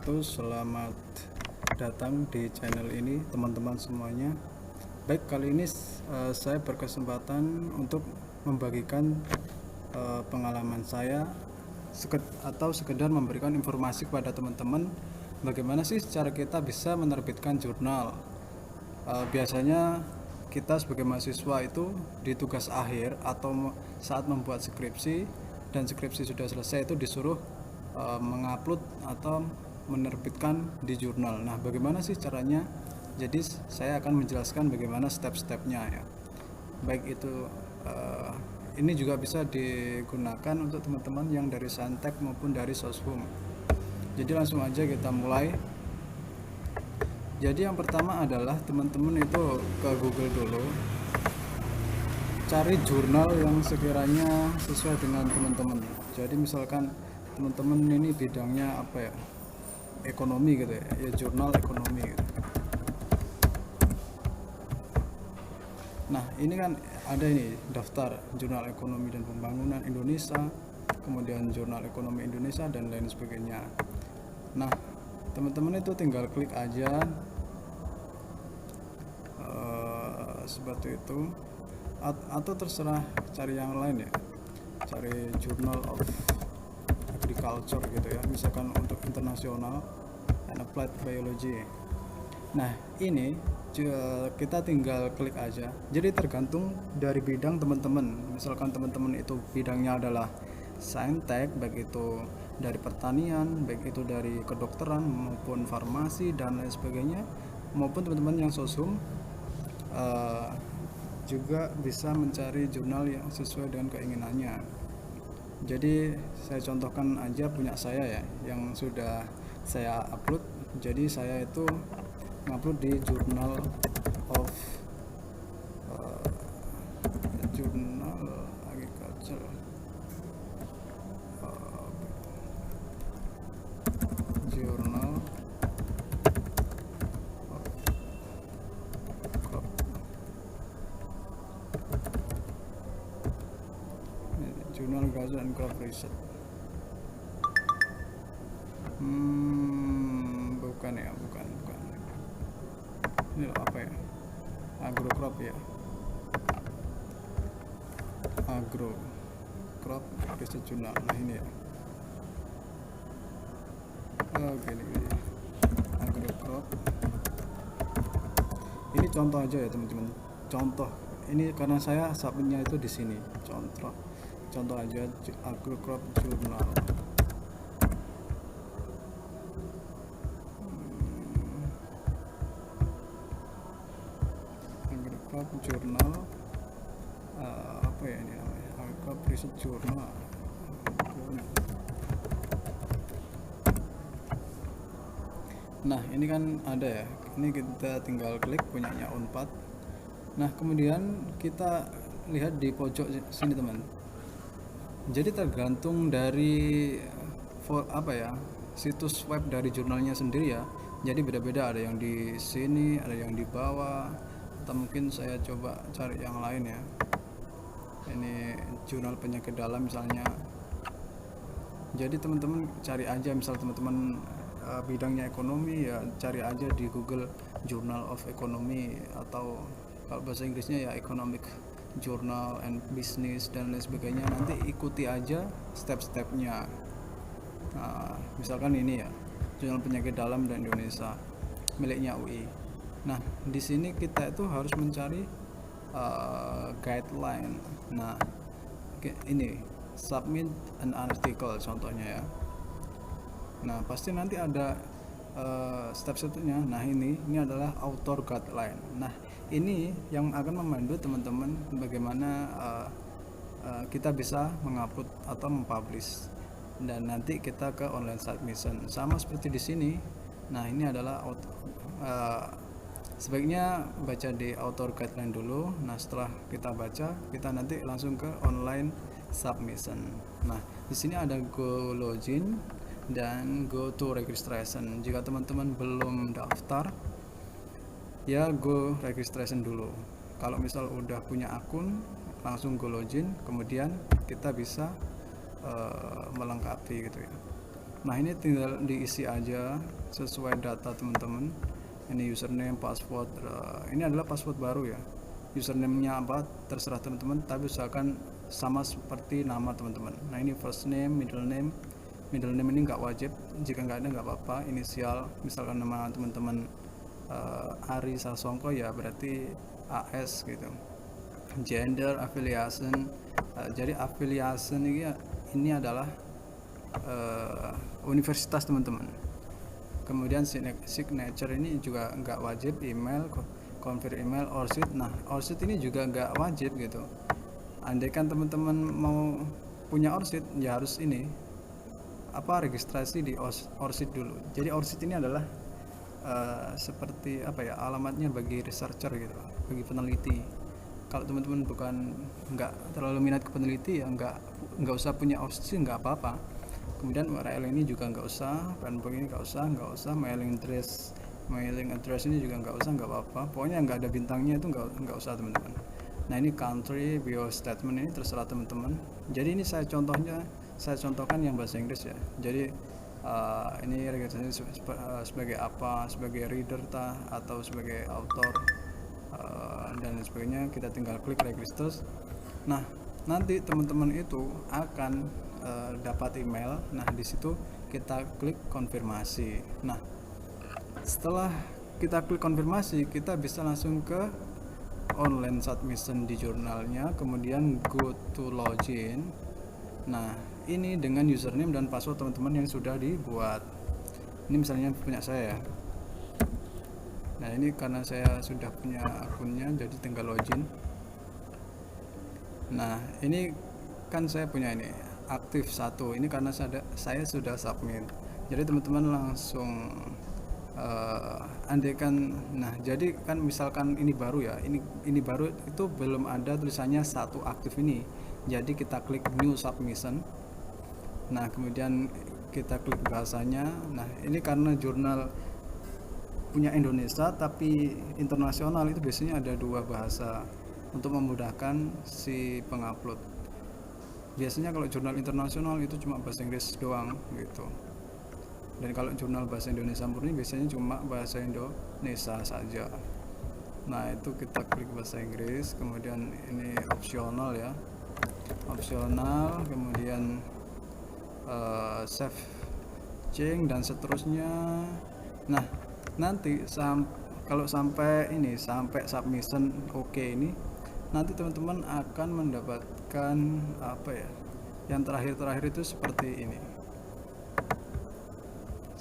wabarakatuh. Selamat datang di channel ini teman-teman semuanya. Baik, kali ini saya berkesempatan untuk membagikan pengalaman saya atau sekedar memberikan informasi kepada teman-teman bagaimana sih cara kita bisa menerbitkan jurnal. Biasanya kita sebagai mahasiswa itu di tugas akhir atau saat membuat skripsi dan skripsi sudah selesai itu disuruh mengupload atau menerbitkan di jurnal. Nah, bagaimana sih caranya? Jadi saya akan menjelaskan bagaimana step-stepnya ya. Baik itu ini juga bisa digunakan untuk teman-teman yang dari Saintek maupun dari Soshum. Jadi langsung aja kita mulai. Jadi yang pertama adalah teman-teman itu ke Google dulu, cari jurnal yang sekiranya sesuai dengan teman-teman. Jadi misalkan teman-teman ini bidangnya apa ya, ekonomi gitu ya, jurnal ekonomi gitu. Nah, ini kan ada ini daftar jurnal ekonomi dan pembangunan Indonesia, kemudian jurnal ekonomi Indonesia dan lain sebagainya. Nah, teman-teman itu tinggal klik aja seperti itu, atau terserah cari yang lain ya, cari Journal of Agriculture gitu ya, misalkan untuk internasional and applied biology. Nah, ini kita tinggal klik aja. Jadi tergantung dari bidang teman-teman. Misalkan teman-teman itu bidangnya adalah saintek, baik itu dari pertanian, baik itu dari kedokteran maupun farmasi dan lain sebagainya, maupun teman-teman yang sosum juga bisa mencari jurnal yang sesuai dengan keinginannya. Jadi saya contohkan aja punya saya ya, yang sudah saya upload. Jadi saya itu ngupload di Journal of Journal Agriculture, Journal of Journal Agriculture and Crop Research. Bukan ya, bukan. Ini apa ya? Agrocrop ya. Agrocrop Research Journal. Nah, ini ya. Oke, ini Agrocrop. Ini contoh aja ya, teman-teman. Contoh. Ini karena saya submitnya itu di sini. Contoh aja Agrocrop Journal. Agrocrop Journal apa ya ini namanya? Agrocrop Research Journal. Nah, ini kan ada ya. Ini kita tinggal klik punyanya Unpad. Nah, kemudian kita lihat di pojok sini, teman. Jadi tergantung dari situs web dari jurnalnya sendiri ya. Jadi beda-beda, ada yang di sini, ada yang di bawah, atau mungkin saya coba cari yang lain ya. Ini jurnal penyakit dalam misalnya. Jadi teman-teman cari aja, misal teman-teman bidangnya ekonomi ya, cari aja di Google Journal of Economy, atau kalau bahasa Inggrisnya ya Economic Journal and Business dan lain sebagainya. Nanti ikuti aja step-stepnya. Nah, misalkan ini ya, Jurnal Penyakit Dalam dan Indonesia miliknya UI. Nah, di sini kita itu harus mencari guideline. Nah, ini submit an article contohnya ya. Nah, pasti nanti ada step-stepnya. Nah, ini adalah author guideline. Nah, ini yang akan memandu teman-teman bagaimana kita bisa mengupload atau mempublish, dan nanti kita ke online submission sama seperti di sini. Nah, ini adalah sebaiknya baca di author guideline dulu. Nah, setelah kita baca, kita nanti langsung ke online submission. Nah, di sini ada go login dan go to registration. Jika teman-teman belum daftar ya, go registration dulu. Kalau misal udah punya akun, langsung go login, kemudian kita bisa melengkapi gitu ya. Nah, ini tinggal diisi aja sesuai data teman-teman. Ini username, password. Ini adalah password baru ya. Username-nya apa terserah teman-teman, tapi usahakan sama seperti nama teman-teman. Nah, ini first name, middle name. Middle name ini nggak wajib, jika nggak ada nggak apa-apa. Inisial, misalkan nama teman-teman Ari Sasongko ya berarti AS gitu. Gender, affiliation. Jadi affiliation ini adalah universitas teman-teman. Kemudian signature ini juga nggak wajib, email, confirm email, ORCID. Nah, ORCID ini juga nggak wajib gitu. Andaikan teman-teman mau punya ORCID ya harus ini registrasi di ORCID dulu. Jadi ORCID ini adalah seperti alamatnya bagi researcher gitu, bagi peneliti. Kalau teman-teman nggak terlalu minat ke peneliti ya nggak usah punya ORCID, nggak apa-apa. Kemudian URL ini juga nggak usah, fanpage ini nggak usah, mailing address ini juga nggak apa-apa. Pokoknya nggak ada bintangnya itu nggak usah teman-teman. Nah, ini country bio statement ini terserah teman-teman. Jadi ini saya contohkan yang bahasa Inggris ya. Jadi ini registrasi sebagai apa, sebagai reader atau sebagai author dan sebagainya. Kita tinggal klik register. Nah, nanti teman-teman itu akan dapat email. Nah, di situ kita klik konfirmasi. Nah, setelah kita klik konfirmasi, kita bisa langsung ke online submission di jurnalnya, kemudian go to login. Nah, ini dengan username dan password teman-teman yang sudah dibuat. Ini misalnya punya saya. Nah, ini karena saya sudah punya akunnya, jadi tinggal login. Nah, ini kan saya punya ini aktif 1. Ini karena saya sudah submit. Jadi teman-teman langsung andaikan, nah jadi kan misalkan ini baru ya, ini baru itu belum ada tulisannya 1 aktif ini. Jadi kita klik new submission. Nah, kemudian kita klik bahasanya. Nah, ini karena jurnal punya Indonesia tapi internasional, itu biasanya ada 2 bahasa untuk memudahkan si pengupload. Biasanya kalau jurnal internasional itu cuma bahasa Inggris doang gitu. Dan kalau jurnal bahasa Indonesia murni biasanya cuma bahasa Indonesia saja. Nah, itu kita klik bahasa Inggris, kemudian ini opsional ya. Opsional, kemudian save change dan seterusnya. Nah, nanti kalau sampai submission oke ini, nanti teman-teman akan mendapatkan yang terakhir itu seperti ini.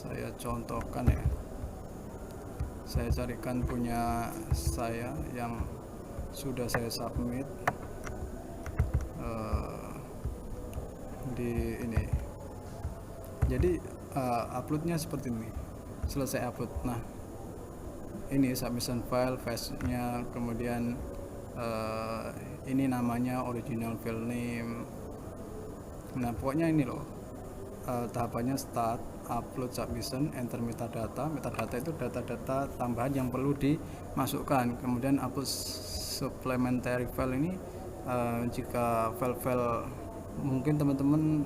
Saya contohkan ya, saya carikan punya saya yang sudah saya submit di ini. Jadi uploadnya seperti ini, selesai upload. Nah, ini submission file nya, kemudian ini namanya original file name. Nah, pokoknya ini loh tahapannya: start, upload, submission, enter metadata. Metadata itu data-data tambahan yang perlu dimasukkan. Kemudian upload supplementary file ini jika file-file mungkin teman-teman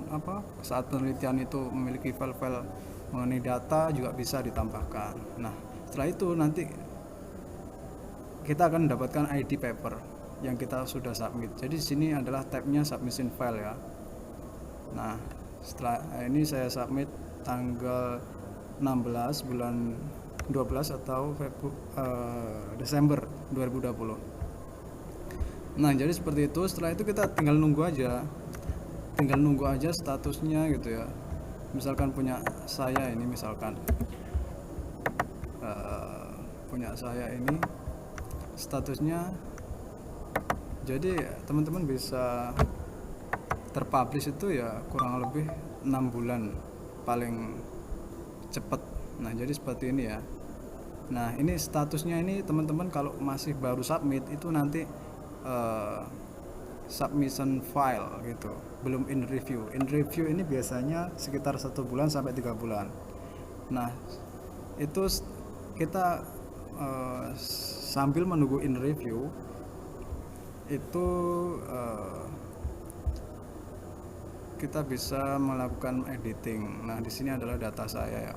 saat penelitian itu memiliki file-file mengenai data juga bisa ditambahkan. Nah, setelah itu nanti kita akan mendapatkan ID paper yang kita sudah submit. Jadi di sini adalah tabnya submission file ya. Nah, setelah ini saya submit tanggal 16 bulan 12 atau Desember 2020. Nah, jadi seperti itu. Setelah itu kita tinggal nunggu aja statusnya gitu ya. Misalkan punya saya ini, statusnya, jadi teman-teman bisa terpublish itu ya kurang lebih 6 bulan paling cepat. Nah, jadi seperti ini ya. Nah, ini statusnya ini teman-teman kalau masih baru submit itu nanti submission file gitu, belum in review. In review ini biasanya sekitar 1 bulan sampai 3 bulan. Nah, itu kita sambil menunggu in review itu kita bisa melakukan editing. Nah, di sini adalah data saya ya.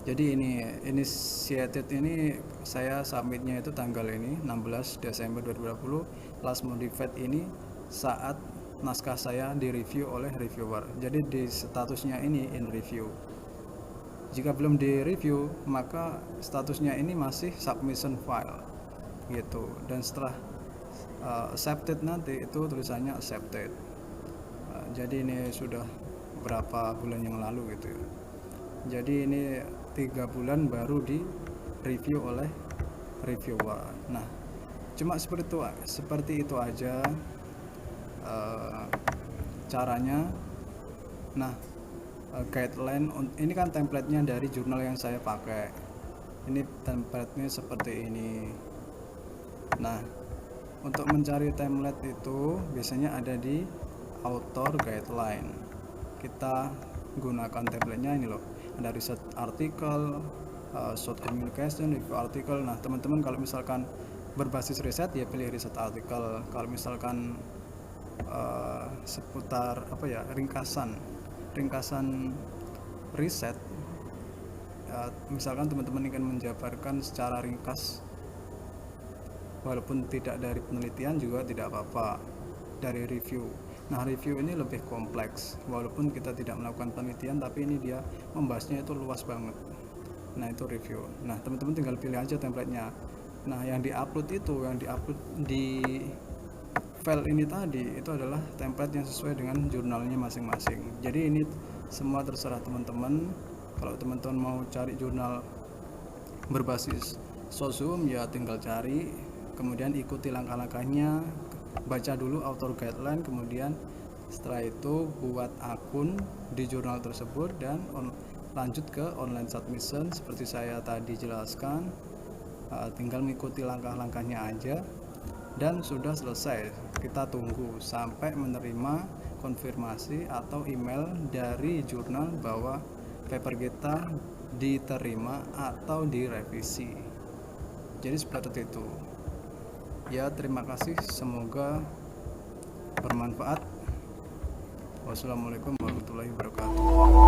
Jadi ini initiated ini saya submitnya itu tanggal ini 16 Desember 2020. Last modified ini saat naskah saya direview oleh reviewer. Jadi di statusnya ini in review. Jika belum di review, maka statusnya ini masih submission file gitu. Dan setelah accepted nanti itu tulisannya accepted. Jadi ini sudah berapa bulan yang lalu gitu ya. Jadi ini 3 bulan baru di review oleh reviewer. Nah, cuma seperti itu aja caranya. Nah, guideline ini kan templatenya dari jurnal yang saya pakai. Ini templatenya seperti ini. Nah, untuk mencari template itu biasanya ada di author guideline. Kita gunakan templatenya ini loh, ada research article, short communication, review article. Nah, teman-teman kalau misalkan berbasis riset ya pilih research article. Kalau misalkan seputar ringkasan riset, misalkan teman-teman ingin menjabarkan secara ringkas walaupun tidak dari penelitian juga tidak apa-apa, dari review. Nah, review ini lebih kompleks, walaupun kita tidak melakukan penelitian tapi ini dia membahasnya itu luas banget. Nah, itu review. Nah, teman-teman tinggal pilih aja templatenya. Nah, yang diupload di file ini tadi itu adalah template yang sesuai dengan jurnalnya masing-masing. Jadi ini semua terserah teman-teman. Kalau teman-teman mau cari jurnal berbasis sosum ya tinggal cari, kemudian ikuti langkah-langkahnya, baca dulu author guideline, kemudian setelah itu buat akun di jurnal tersebut dan lanjut ke online submission seperti saya tadi jelaskan. Tinggal mengikuti langkah-langkahnya aja dan sudah selesai. Kita tunggu sampai menerima konfirmasi atau email dari jurnal bahwa paper kita diterima atau direvisi. Jadi seperti itu ya. Terima kasih, semoga bermanfaat. Wassalamualaikum warahmatullahi wabarakatuh.